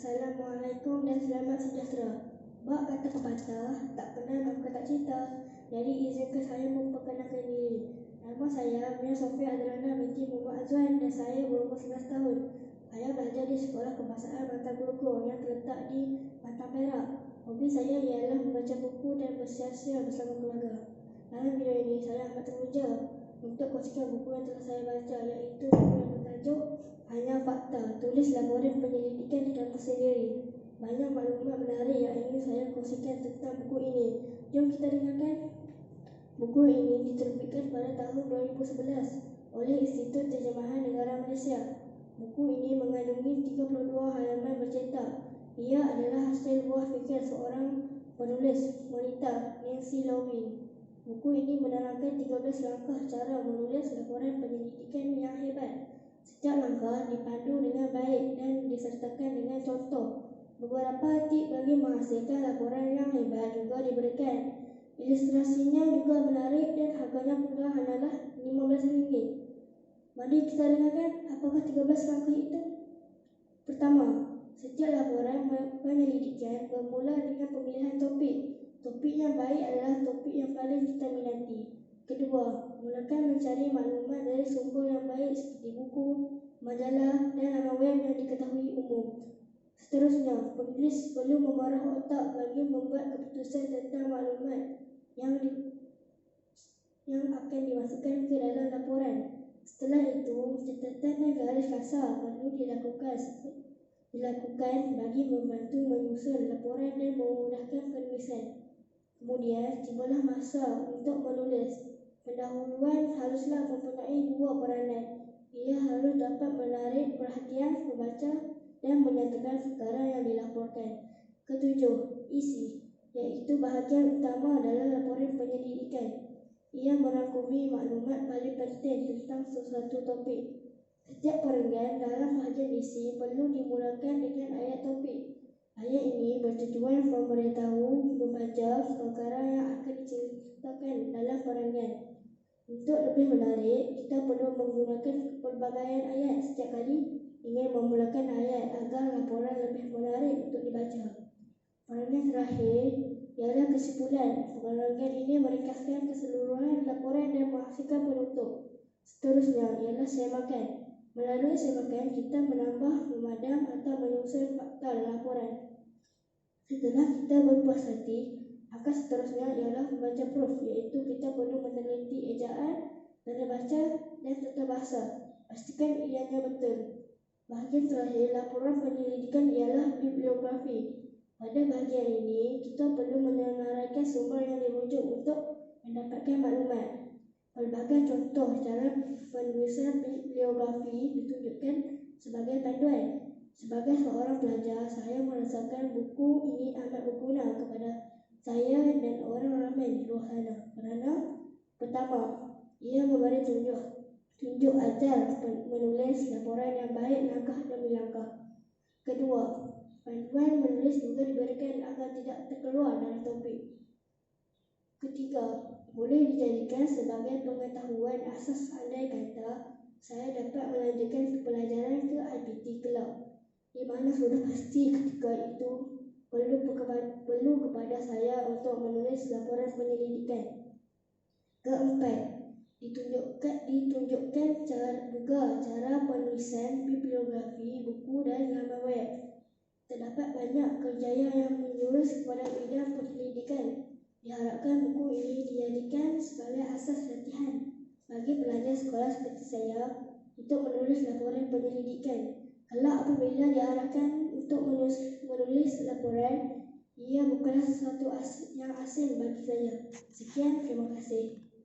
Assalamualaikum dan selamat sejahtera. Bak kata pepatah, tak kenal maka tak cinta. Jadi izinkan saya memperkenalkan diri. Nama saya Mia Sofia Adrana binti Muhammad Azwan dan saya berumur 11 tahun. Saya belajar di Sekolah Kebahasaan Mata Guru yang terletak di Batang Perak. Hobi saya ialah membaca buku dan bersiar-siar bersama keluarga. Dalam video ini saya amat teruja untuk kongsikan buku yang telah saya baca, iaitu buku yang bertajuk Hanya Fakta, tulis laporan penyelidikan di kampus sendiri. Banyak maklumat menarik yang ingin saya kongsikan tentang buku ini. Jom kita dengarkan. Buku ini diterbitkan pada tahun 2011 oleh Institut Terjemahan Negara Malaysia. Buku ini mengandungi 32 halaman bercetak. Ia adalah hasil buah fikir seorang penulis wanita, Nancy Lowin. Buku ini menerangkan 13 langkah cara menulis laporan penyelidikan yang hebat. Setiap langkah dipandu dengan baik dan disertakan dengan contoh. Beberapa tip bagi menghasilkan laporan yang hebat juga diberikan. Ilustrasinya juga menarik dan harganya pula hanyalah RM15. Mari kita dengarkan apakah 13 langkah itu. Pertama, setiap laporan penyelidikan bermula dengan pemilihan topik. Topik yang baik adalah topik yang paling kita minati. Kedua, mulakan mencari maklumat dari sumber yang baik seperti buku, majalah dan laman web yang diketahui umum. Seterusnya, penulis perlu memarah otak bagi membuat keputusan tentang maklumat yang akan dimasukkan ke dalam laporan. Setelah itu, catatan dan garis kasar perlu dilakukan bagi membantu menyusun laporan dan memudahkan penulisan. Kemudian, tibalah masa untuk menulis. Pendahuluan haruslah mempunyai dua peranan. Ia harus dapat menarik perhatian pembaca dan menyatakan perkara yang dilaporkan. Ketujuh, isi, iaitu bahagian utama dalam laporan penyelidikan. Ia merangkumi maklumat paling penting tentang sesuatu topik. Setiap perenggan dalam bahagian isi perlu dimulakan dengan ayat topik. Ayat ini bertujuan memberitahu pembaca perkara yang akan diceritakan dalam perenggan. Untuk lebih menarik, kita perlu menggunakan pelbagaian ayat setiap kali ingin memulakan ayat agar laporan lebih menarik untuk dibaca. Perenggan terakhir ialah kesimpulan. Perenggan ini meringkaskan keseluruhan laporan dan menghasilkan penutup. Seterusnya ialah semakan. Melalui semakan, kita menambah, memadam atau menyusun fakta laporan. Setelah kita berpuas hati, maka seterusnya ialah membaca proof, iaitu kita perlu meneliti ejaan, tanda baca dan tata bahasa. Pastikan ianya betul. Bahagian terakhir laporan penyelidikan ialah bibliografi. Pada bahagian ini, kita perlu menyenaraikan sumber yang dirujuk untuk mendapatkan maklumat. Pelbagai contoh cara penulisan bibliografi ditunjukkan sebagai panduan. Sebagai seorang pelajar, saya merasakan buku ini amat berguna kepada saya dan orang ramai di luar sana. Kerana pertama, ia memberi tunjuk ajar menulis laporan yang baik langkah demi langkah. Kedua, panduan menulis juga diberikan agar tidak terkeluar dari topik. Ketiga, boleh dijadikan sebagai pengetahuan asas andai kata saya dapat melanjutkan pelajaran ke IPT Kelab, di mana sudah pasti ketika itu perlu kepada saya untuk menulis laporan penyelidikan. Keempat, ditunjukkan cara penulisan bibliografi, buku dan laman web. Terdapat banyak kerjaya yang menjurus kepada bidang penyelidikan. Diharapkan buku ini dijadikan sebagai asas latihan bagi pelajar sekolah seperti saya untuk menulis laporan penyelidikan. Kelak apabila diarahkan untuk menulis laporan, ia bukanlah sesuatu yang asing bagi saya. Sekian, terima kasih.